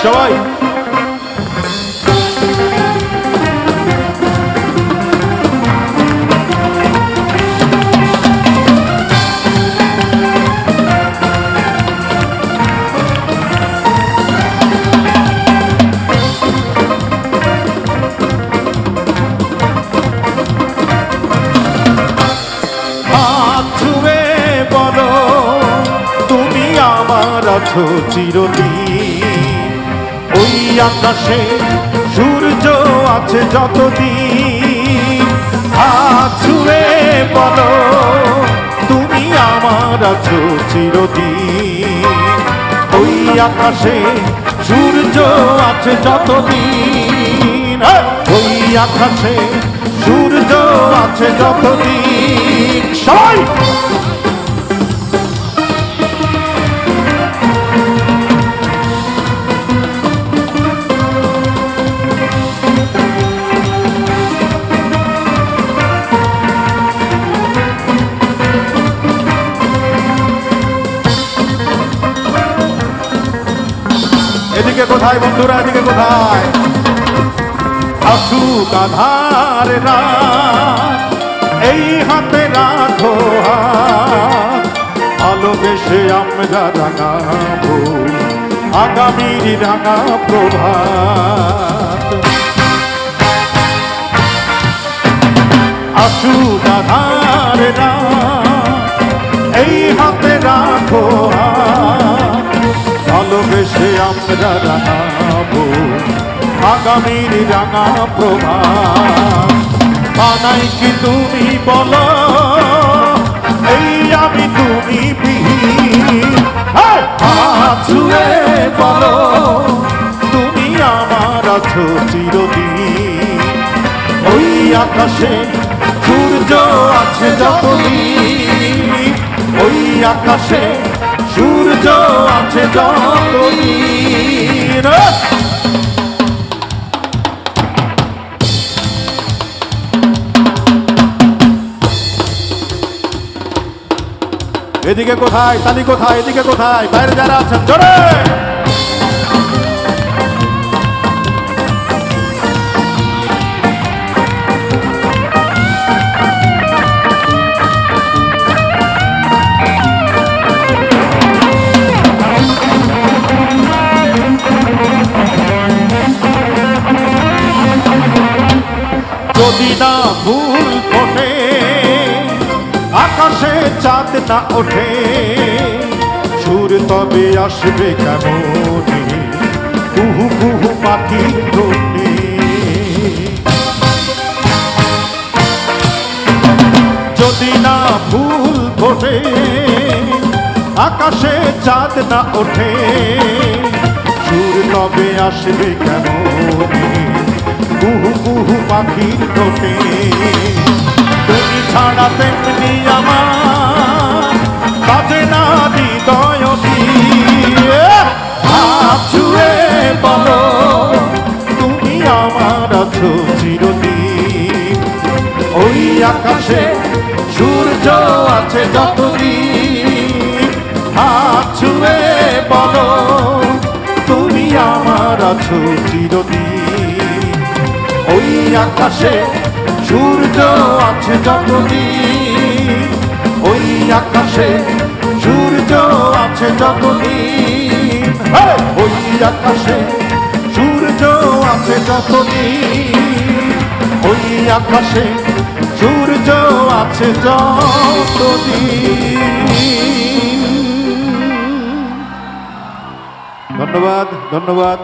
সবাই। আছো চিরদিন, ওই আকাশে সূর্য আছে যতদিন। হাত ছুঁয়ে বলো তুমি আমার আছো চিরদিন, ওই আকাশে সূর্য আছে যতদিন। ওই আকাশে সূর্য আছে যতদিন। সবাই এদিকে কোথায় বন্ধুরা, এদিকে কোথায়? আসুক আধার রাত, এই হাতে রাখো হাত, ভালোবেসে আমরা রাঙাবো আগামীর রাঙা প্রভাত। আসুক আধার রাত, এই হাতে রাখো হাত, ভালোবেসে আমরা রাঙাবো আগামীর রাঙা প্রভাত। বানাই কি তুমি বলো এই আমি তুমি বিহীন। হাত ছুঁয়ে বলো তুমি আমার আছো চিরদিন, ওই আকাশে সূর্য আছে যতদিন, ওই আকাশে সূর্য আছে যতদিন। এদিকে কোথায় তালি কোথায়, এদিকে কোথায় বাইরে যারা আছেন জোরে। যদি না ফুল ফোটে আকাশে চাঁদ না ওঠে, সুর তবে আসবে কেমনে কুহু কুহু পাখির ঠোঁটে। যদি না ফুল ফোটে আকাশে চাঁদ না ওঠে, সুর তবে আসবে কেমনে কুহু কুহু পাখির ঠোঁটে। তুমি ছাড়া তেমনি আমার বাজে না হৃদয় দিয়ে। হাত ছুঁয়ে বলো তুমি আমার আছো চিরদিন, ওই আকাশে সূর্য আছে যতদিন। হাত ছুঁয়ে বলো তুমি আমার আছো চিরদিন, ওই আকাশে সূর্য আছে যতদিন, ওই আকাশে সূর্য আছে যতদিন। ওই আকাশে সূর্য আছে যতদিন, ওই আকাশে সূর্য আছে যতদিন। ধন্যবাদ, ধন্যবাদ।